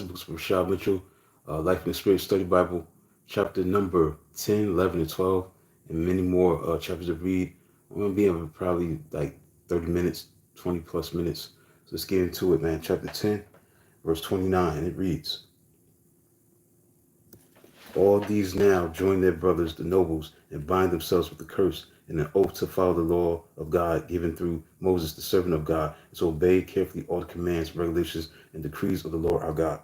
Books with Rashad Mitchell, Life in the Spirit Study Bible, chapter number 10, 11, and 12, and many more chapters to read. I'm going to be in probably like 30 minutes, 20 plus minutes. So let's get into it, man. Chapter 10, verse 29, and it reads, All these now join their brothers, the nobles, and bind themselves with the curse and an oath to follow the law of God given through Moses, the servant of God, and to obey carefully all the commands, regulations, and decrees of the Lord our God.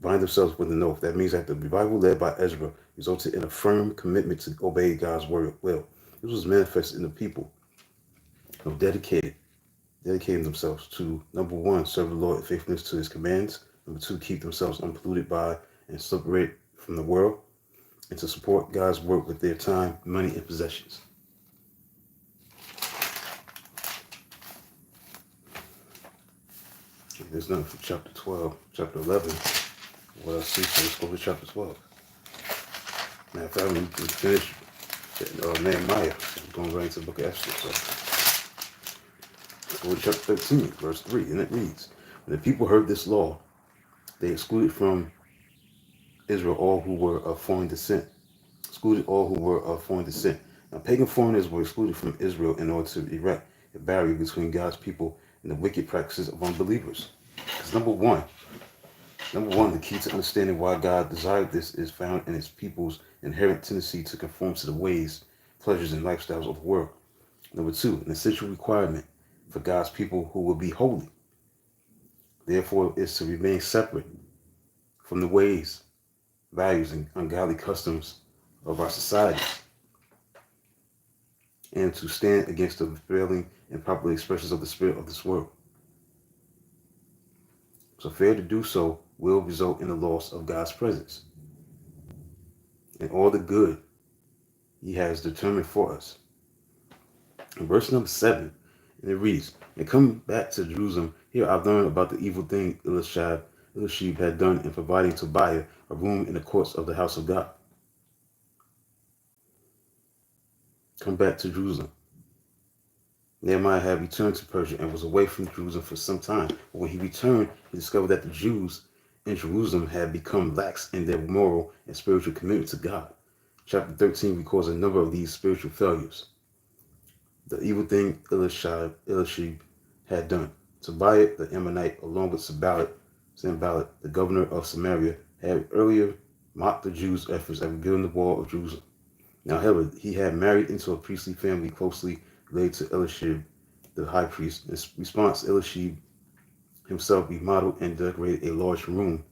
Bind themselves with an oath. That means that the revival led by Ezra resulted in a firm commitment to obey God's will. This was manifested in the people of dedicating themselves to, number one, serve the Lord in faithfulness to his commands. Number two, keep themselves unpolluted by and separate from the world, and to support God's work with their time, money, and possessions. Okay, there's nothing from chapter 12. Chapter 11. What else? So let's go to chapter 12. Matter of fact, we can finish Nehemiah. We're going right into the book of Esther. So let's go to chapter 13, verse 3, and it reads, When the people heard this law, they excluded from Israel all who were of foreign descent. Now, pagan foreigners were excluded from Israel in order to erect a barrier between God's people and the wicked practices of unbelievers. Because number one, the key to understanding why God desired this is found in his people's inherent tendency to conform to the ways, pleasures, and lifestyles of the world. Number two, an essential requirement for God's people who will be holy, therefore, is to remain separate from the ways, values, and ungodly customs of our society, and to stand against the prevailing and popular expressions of the spirit of this world. So failure to do so will result in the loss of God's presence and all the good he has determined for us. In verse number 7, and it reads, And come back to Jerusalem, here I've learned about the evil thing Eliashib had done in providing Tobiah a room in the courts of the house of God. Come back to Jerusalem. Nehemiah had returned to Persia and was away from Jerusalem for some time. But when he returned, he discovered that the Jews in Jerusalem had become lax in their moral and spiritual commitment to God. Chapter 13 records a number of these spiritual failures. The evil thing Eliashib had done. Tobiah the Ammonite, along with Sanballat, the governor of Samaria, had earlier mocked the Jews' efforts at rebuilding the wall of Jerusalem. Now, however, he had married into a priestly family closely related to Eliashib, the high priest. In response, Eliashib himself remodeled and decorated a large room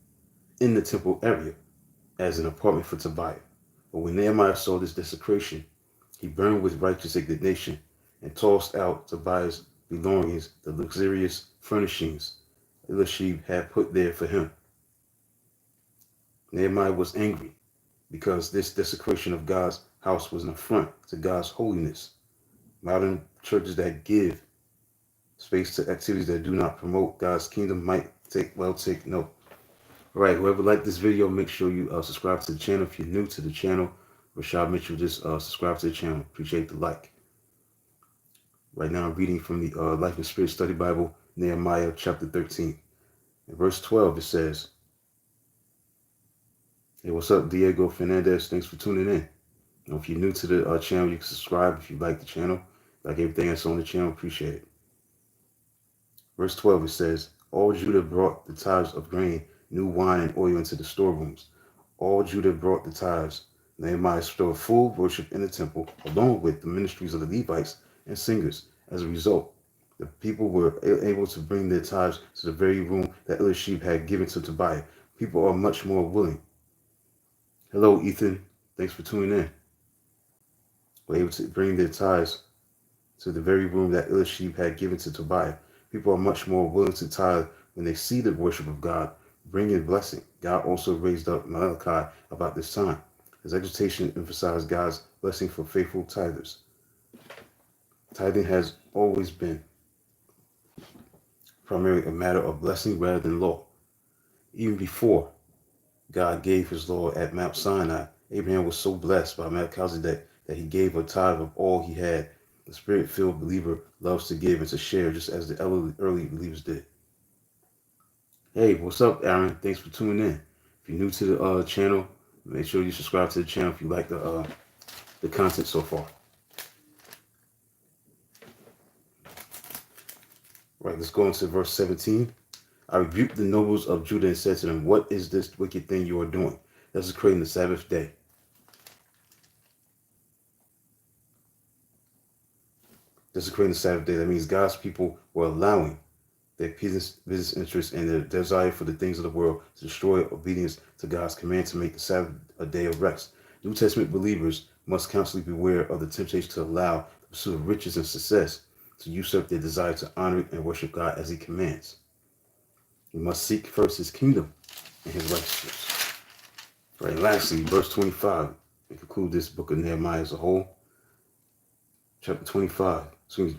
in the temple area as an apartment for Tobiah. But when Nehemiah saw this desecration, he burned with righteous indignation and tossed out Tobiah's belongings, the luxurious furnishings Eliashib had put there for him. Nehemiah was angry because this desecration of God's house was an affront to God's holiness. Modern churches that give space to activities that do not promote God's kingdom might take note. All right, whoever liked this video, make sure you subscribe to the channel. If you're new to the channel, Rashad Mitchell, just subscribe to the channel. Appreciate the like. Right now I'm reading from the Life and Spirit Study Bible, Nehemiah Chapter 13. In verse 12 it says, Hey, what's up, Diego Fernandez? Thanks for tuning in. If you're new to the channel, you can subscribe if you like the channel. Like everything that's on the channel, appreciate it. Verse 12, it says, All Judah brought the tithes of grain, new wine, and oil into the storerooms. All Judah brought the tithes. Nehemiah restored full worship in the temple, along with the ministries of the Levites and singers. As a result, the people were able to bring their tithes to the very room that Eliashib had given to Tobiah. People are much more willing. Hello, Ethan. Thanks for tuning in. Were able to bring their tithes to the very room that Eliashib had given to Tobiah. People are much more willing to tithe when they see the worship of God bringing blessing. God also raised up Malachi about this time. His exhortation emphasized God's blessing for faithful tithers. Tithing has always been primarily a matter of blessing rather than law. Even before God gave his law at Mount Sinai, Abraham was so blessed by Melchizedek that he gave a tithe of all he had. The spirit-filled believer loves to give and to share just as the early believers did. Hey, what's up, Aaron? Thanks for tuning in. If you're new to the channel, make sure you subscribe to the channel if you like the content so far. Right, let's go into verse 17. I rebuked the nobles of Judah and said to them, what is this wicked thing you are doing? This is creating the Sabbath day. This is creating the Sabbath day. That means God's people were allowing their business interests and their desire for the things of the world to destroy obedience to God's command to make the Sabbath a day of rest. New Testament believers must constantly beware of the temptation to allow the pursuit of riches and success to usurp their desire to honor and worship God as He commands. We must seek first His kingdom and His righteousness. Right, and lastly, verse 25, we conclude this book of Nehemiah as a whole. Chapter 25,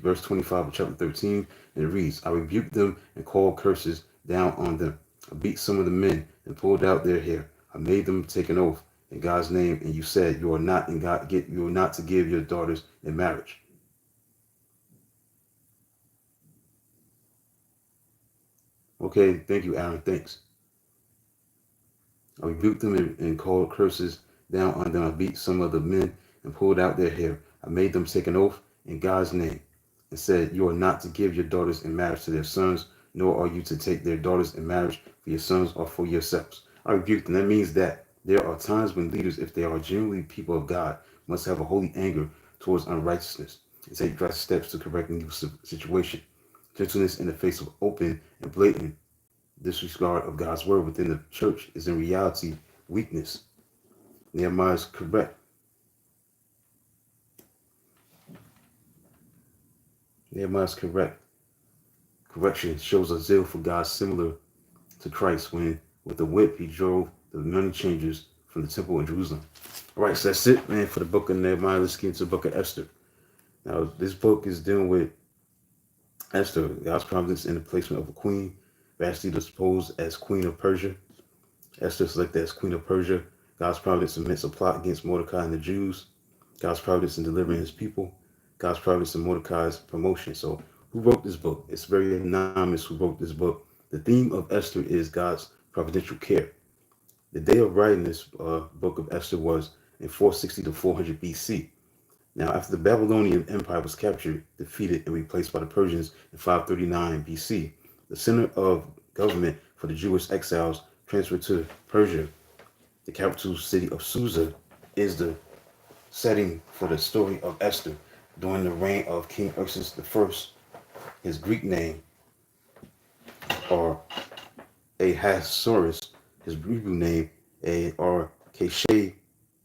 verse 25 of chapter 13, and it reads, I rebuked them and called curses down on them. I beat some of the men and pulled out their hair. I made them take an oath in God's name, and you said you are not to give your daughters in marriage. Okay, thank you, Aaron. Thanks. I rebuked them and called curses down on them. I beat some of the men and pulled out their hair. I made them take an oath in God's name and said, you are not to give your daughters in marriage to their sons, nor are you to take their daughters in marriage for your sons or for yourselves. I rebuked them. That means that there are times when leaders, if they are genuinely people of God, must have a holy anger towards unrighteousness and take drastic steps to correct a new situation. Gentleness in the face of open and blatant disregard of God's word within the church is in reality weakness. Nehemiah is correct. Nehemiah is correct. Correction shows a zeal for God similar to Christ when, with a whip, he drove the money changers from the temple in Jerusalem. All right, so that's it, man, for the book of Nehemiah. Let's get into the book of Esther. Now, this book is dealing with Esther, God's providence in the placement of a queen, vastly disposed as queen of Persia. Esther selected as queen of Persia. God's providence amidst a plot against Mordecai and the Jews. God's providence in delivering his people. God's providence in Mordecai's promotion. So who wrote this book? It's very anonymous who wrote this book. The theme of Esther is God's providential care. The day of writing this book of Esther was in 460 to 400 BC. Now, after the Babylonian Empire was captured, defeated, and replaced by the Persians in 539 BC, the center of government for the Jewish exiles transferred to Persia. The capital city of Susa is the setting for the story of Esther during the reign of King Xerxes I. His Greek name, or Ahasuerus, his Hebrew name, or Keshe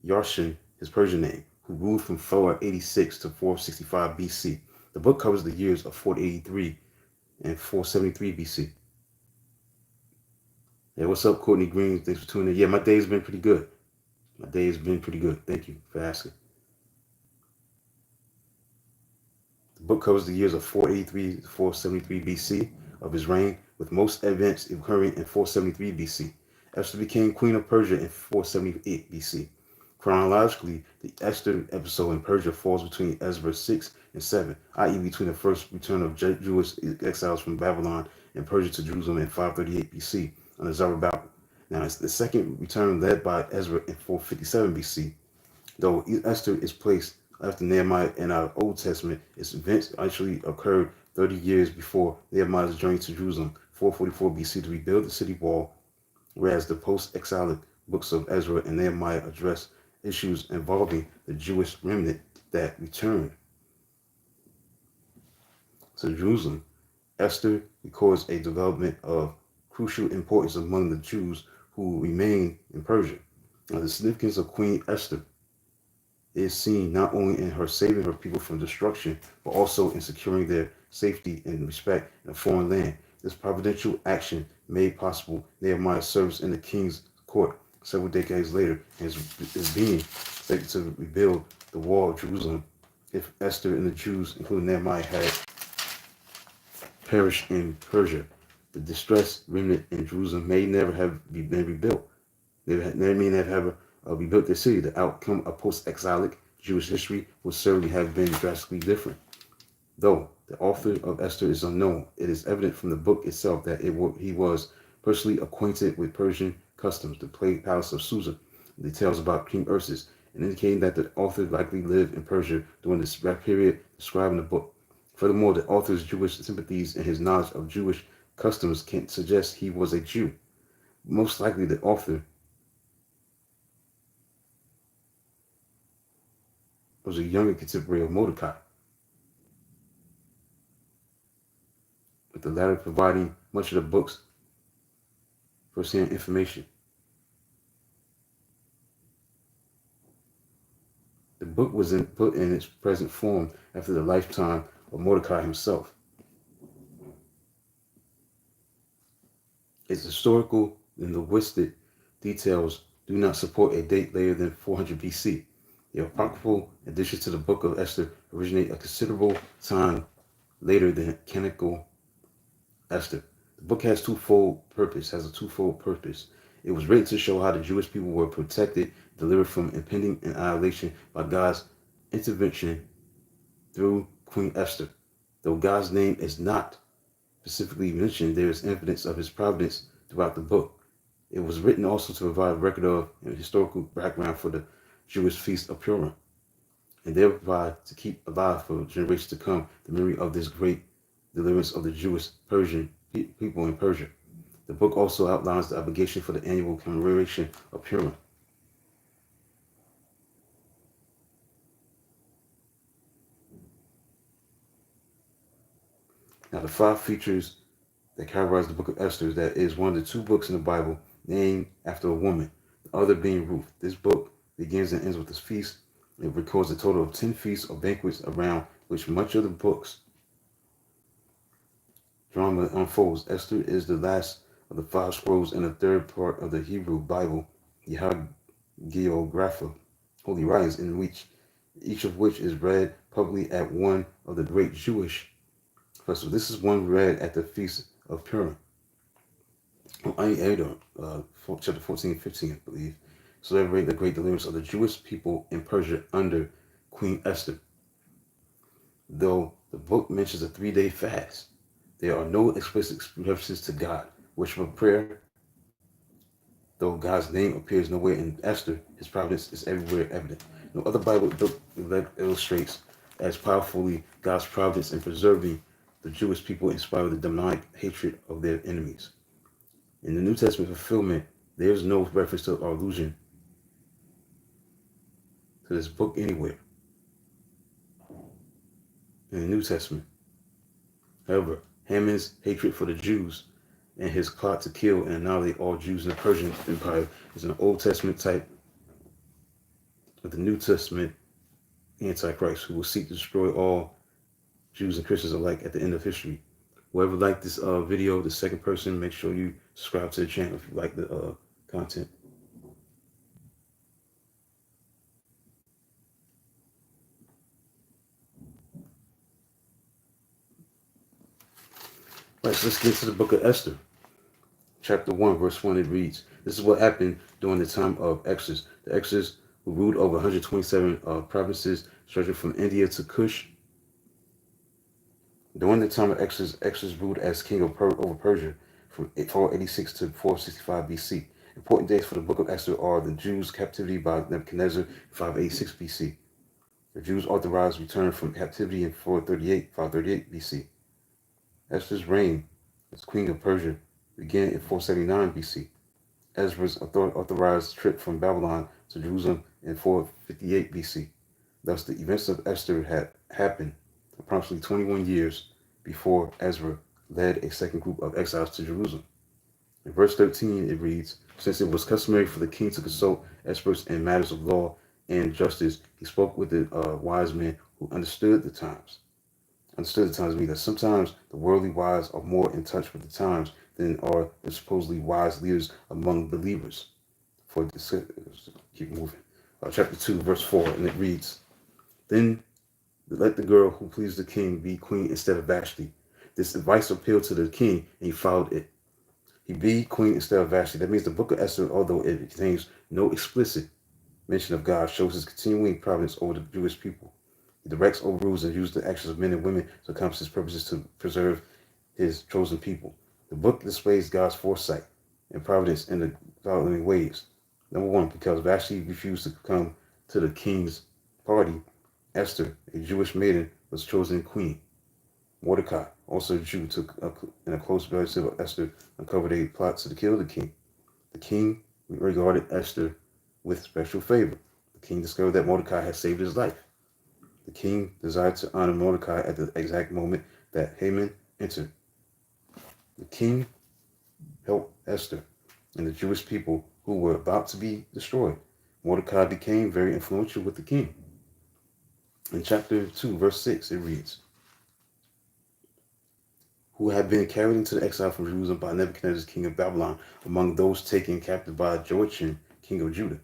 Yarshin, his Persian name, who ruled from 486 to 465 BC. The book covers the years of 483 and 473 BC. Hey, what's up, Courtney Green? Thanks for tuning in. Yeah, my day's been pretty good. My day has been pretty good. Thank you for asking. The book covers the years of 483 to 473 BC of his reign, with most events occurring in 473 BC. Esther became queen of Persia in 478 BC. Chronologically, the Esther episode in Persia falls between Ezra 6 and 7, i.e. between the first return of Jewish exiles from Babylon and Persia to Jerusalem in 538 BC under Zerubbabel. Now, it's the second return led by Ezra in 457 BC. Though Esther is placed after Nehemiah in our Old Testament, its events actually occurred 30 years before Nehemiah's journey to Jerusalem, 444 BC, to rebuild the city wall, whereas the post-exilic books of Ezra and Nehemiah address issues involving the Jewish remnant that returned to Jerusalem. Esther records a development of crucial importance among the Jews who remained in Persia. Now, the significance of Queen Esther is seen not only in her saving her people from destruction, but also in securing their safety and respect in a foreign land. This providential action made possible Nehemiah's service in the king's court several decades later, and is being expected to rebuild the wall of Jerusalem if Esther and the Jews, including Nehemiah, had perished in Persia. The distressed remnant in Jerusalem may never have been rebuilt. They may never have rebuilt their city. The outcome of post-exilic Jewish history would certainly have been drastically different. Though the author of Esther is unknown, it is evident from the book itself that he was personally acquainted with Persian customs, the palace of Susa, details about King Ursus, and indicating that the author likely lived in Persia during this period described in the book. Furthermore, the author's Jewish sympathies and his knowledge of Jewish customs can suggest he was a Jew. Most likely, the author was a younger contemporary of Mordecai, with the latter providing much of the book's first-hand information. The book was put in its present form after the lifetime of Mordecai himself. Its historical and linguistic details do not support a date later than 400 BC. The apocryphal additions to the Book of Esther originate a considerable time later than canonical Esther. The book has a twofold purpose. It was written to show how the Jewish people were protected, delivered from impending annihilation by God's intervention through Queen Esther. Though God's name is not specifically mentioned, there is evidence of his providence throughout the book. It was written also to provide a record of and historical background for the Jewish feast of Purim, and thereby to keep alive for generations to come the memory of this great deliverance of the Jewish Persian people in Persia. The book also outlines the obligation for the annual commemoration of Purim. Now, the 5 features that characterize the book of Esther is that it is one of the 2 books in the Bible named after a woman, the other being Ruth. This book begins and ends with this feast. It records a total of 10 feasts or banquets around which much of the book's drama unfolds. Esther is the last of the 5 scrolls in the 3rd part of the Hebrew Bible, the Hagiographa, holy writings, in which each of which is read publicly at one of the great Jewish festivals. This is one read at the Feast of Purim. Chapter 14 and 15, I believe. Celebrate the great deliverance of the Jewish people in Persia under Queen Esther. Though the book mentions a 3-day fast, there are no explicit references to God, worship prayer. Though God's name appears nowhere in Esther, his providence is everywhere evident. No other Bible book illustrates as powerfully God's providence in preserving the Jewish people in spite of the demonic hatred of their enemies. In the New Testament fulfillment, there is no reference to or allusion to this book anywhere in the New Testament. However, Haman's hatred for the Jews and his plot to kill and annihilate all Jews in the Persian Empire is an Old Testament type of the New Testament Antichrist who will seek to destroy all Jews and Christians alike at the end of history. Whoever liked this video, the second person, make sure you subscribe to the channel if you like the content. Right, so let's get to the book of Esther. Chapter 1, verse 1, it reads, this is what happened during the time of Exodus. The Exodus, who ruled over 127 provinces stretching from India to Kush. During the time of Exodus, Exodus ruled as king over Persia from 486 to 465 BC. Important dates for the book of Esther are the Jews' captivity by Nebuchadnezzar, 586 BC. The Jews' authorized return from captivity in 538 BC. Esther's reign as queen of Persia began in 479 BC. Ezra's authorized trip from Babylon to Jerusalem in 458 BC. Thus, the events of Esther had happened approximately 21 years before Ezra led a second group of exiles to Jerusalem. In verse 13, it reads, since it was customary for the king to consult experts in matters of law and justice, he spoke with the wise men who understood the times. Understood the times means that sometimes the worldly wise are more in touch with the times than are the supposedly wise leaders among believers. Keep moving. Chapter 2, verse 4, and it reads, then let the girl who pleased the king be queen instead of Vashti. This advice appealed to the king, and he followed it. He be queen instead of Vashti. That means the book of Esther, although it contains no explicit mention of God, shows his continuing providence over the Jewish people. He directs, overrules, and uses the actions of men and women to accomplish his purposes to preserve his chosen people. The book displays God's foresight, and providence in the following ways. Number one, because Vashti refused to come to the king's party, Esther, a Jewish maiden, was chosen queen. Mordecai, also a Jew, in a close relative of Esther, uncovered a plot to kill the king. The king regarded Esther with special favor. The king discovered that Mordecai had saved his life. The king desired to honor Mordecai at the exact moment that Haman entered. The king helped Esther and the Jewish people who were about to be destroyed. Mordecai became very influential with the king. In chapter 2, verse 6, it reads, who had been carried into the exile from Jerusalem by Nebuchadnezzar, king of Babylon, among those taken captive by Joachim, king of Judah.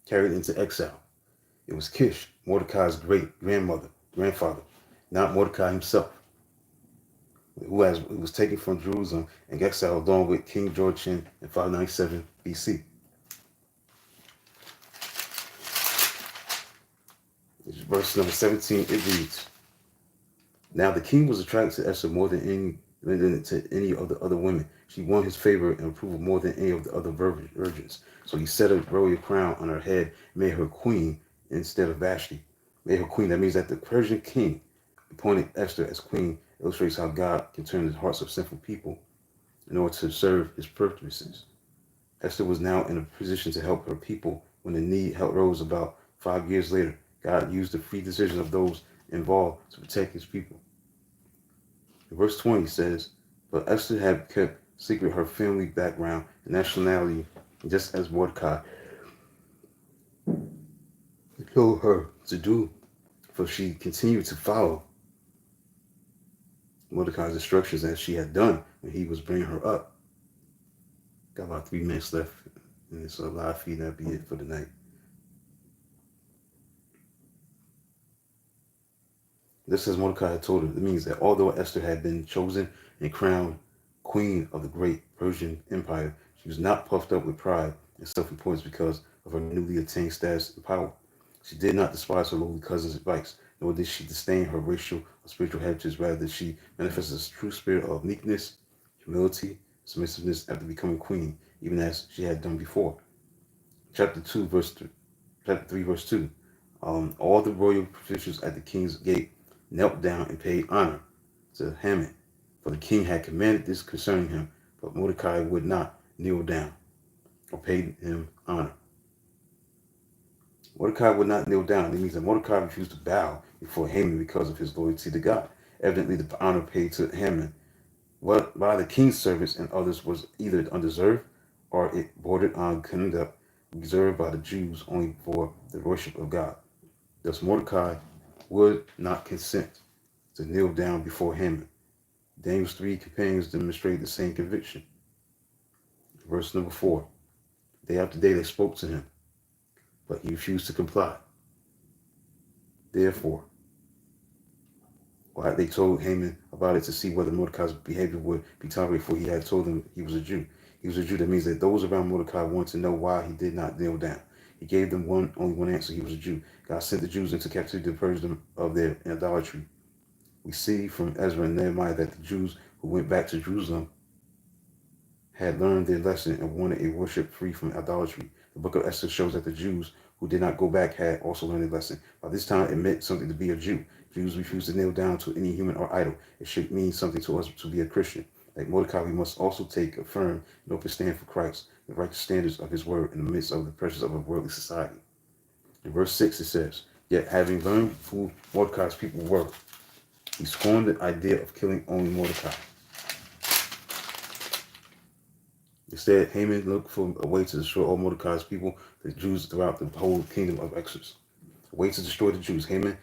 Carried into exile. It was Kish, Mordecai's grandfather, not Mordecai himself, who was taken from Jerusalem and exiled along with King Joachim in 597 BC. Verse number 17, it reads, now the king was attracted to Esther more than to any of the other women. She won his favor and approval more than any of the other virgins. So he set a royal crown on her head, made her queen instead of Vashti. Made her queen. That means that the Persian king appointed Esther as queen. Illustrates how God can turn the hearts of sinful people in order to serve his purposes. Esther was now in a position to help her people when the need arose about 5 years later. God used the free decision of those involved to protect his people. Verse 20 says, but Esther had kept secret her family background and nationality, just as Mordecai told her to do, for she continued to follow Mordecai's instructions as she had done when he was bringing her up. Got about 3 minutes left, and it's a live feed. That'll be it for the night. This as Mordecai had told her. It means that although Esther had been chosen and crowned queen of the great Persian Empire, she was not puffed up with pride and self-importance because of her newly attained status and power. She did not despise her lowly cousin's advice, nor did she disdain her racial or spiritual heritage. Rather, she manifested a true spirit of meekness, humility, submissiveness after becoming queen, even as she had done before. Chapter 3, verse 2. All the royal officials at the king's gate knelt down and paid honor to Haman, for the king had commanded this concerning him, but Mordecai would not kneel down or pay him honor. Mordecai would not kneel down. It means that Mordecai refused to bow before Haman because of his loyalty to God. Evidently, the honor paid to Haman by the king's servants and others was either undeserved or it bordered on conduct reserved by the Jews only for the worship of God. Thus, Mordecai would not consent to kneel down before Haman. Daniel's 3 companions demonstrated the same conviction. Verse number 4. Day after day they spoke to him, but he refused to comply. Therefore, they told Haman about it to see whether Mordecai's behavior would be tolerated, for he had told them he was a Jew. He was a Jew. That means that those around Mordecai wanted to know why he did not kneel down. He gave them only one answer. He was a Jew. God sent the Jews into captivity to purge them of their idolatry. We see from Ezra and Nehemiah that the Jews who went back to Jerusalem had learned their lesson and wanted a worship free from idolatry. The book of Esther shows that the Jews who did not go back had also learned their lesson. By this time, it meant something to be a Jew. Jews refused to kneel down to any human or idol. It should mean something to us to be a Christian. Like Mordecai, we must also take a firm and open stand for Christ, the righteous standards of his word in the midst of the pressures of a worldly society. In verse 6 it says, yet having learned who Mordecai's people were, he scorned the idea of killing only Mordecai. Instead, Haman looked for a way to destroy all Mordecai's people, the Jews throughout the whole kingdom of Exodus. A way to destroy the Jews. Haman,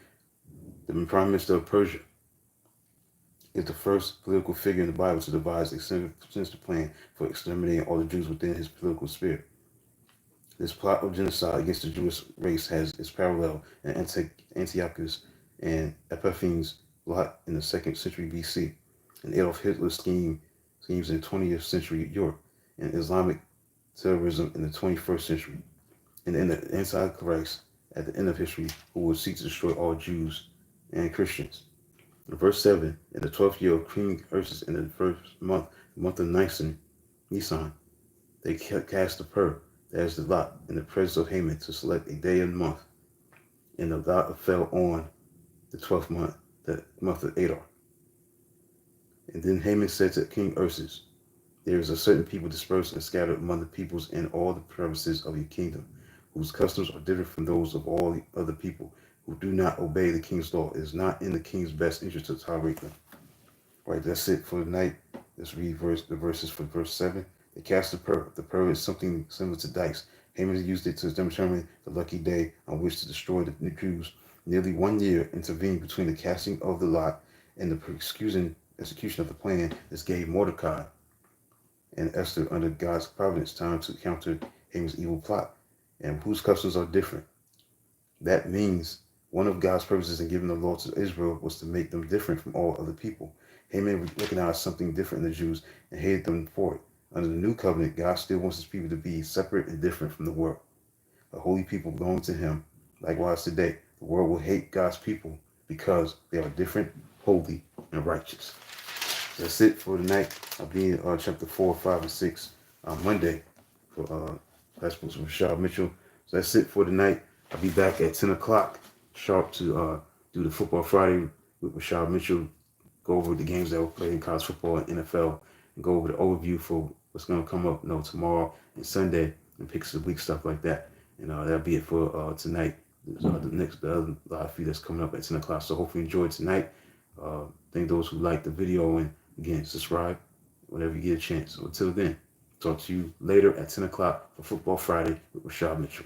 the prime minister of Persia, is the first political figure in the Bible to devise a sinister plan for exterminating all the Jews within his political sphere. This plot of genocide against the Jewish race has its parallel in Antiochus and Epiphanes' plot in the 2nd century BC. and Adolf Hitler's schemes in 20th century Europe, and Islamic terrorism in the 21st century, and in the Antichrist at the end of history, who will seek to destroy all Jews and Christians. In verse 7, in the 12th year of King Ursus, in the first month, the month of Nisan, they cast the pur, that is the lot, in the presence of Haman to select a day and month. And the lot fell on the 12th month, the month of Adar. And then Haman said to King Ursus, there is a certain people dispersed and scattered among the peoples in all the provinces of your kingdom, whose customs are different from those of all the other people, who do not obey the king's law. It is not in the king's best interest to tolerate them. Right, that's it for tonight. Let's read the verses for verse 7. They cast the pur. The pur is something similar to dice. Haman used it to determine the lucky day on which to destroy the Jews. Nearly 1 year intervened between the casting of the lot and the execution of the plan. This gave Mordecai and Esther, under God's providence, time to counter Haman's evil plot, and whose customs are different. That means one of God's purposes in giving the law to Israel was to make them different from all other people. Haman recognized something different in the Jews and hated them for it. Under the new covenant, God still wants his people to be separate and different from the world, a holy people belonging to him. Likewise today, the world will hate God's people because they are different, holy, and righteous. That's it for tonight. I'll be in chapter 4, 5, and 6 on Monday for class books with Rashad Mitchell. So that's it for tonight. I'll be back at 10 o'clock sharp to do the Football Friday with Rashad Mitchell, go over the games that were played in college football and NFL, and go over the overview for what's going to come up tomorrow and Sunday, and picks of the week, stuff like that. And that'll be it for tonight. The other live feed that's coming up at 10 o'clock. So hopefully you enjoyed tonight. Thank those who liked the video, and again, subscribe whenever you get a chance. So until then, talk to you later at 10 o'clock for Football Friday with Rashad Mitchell.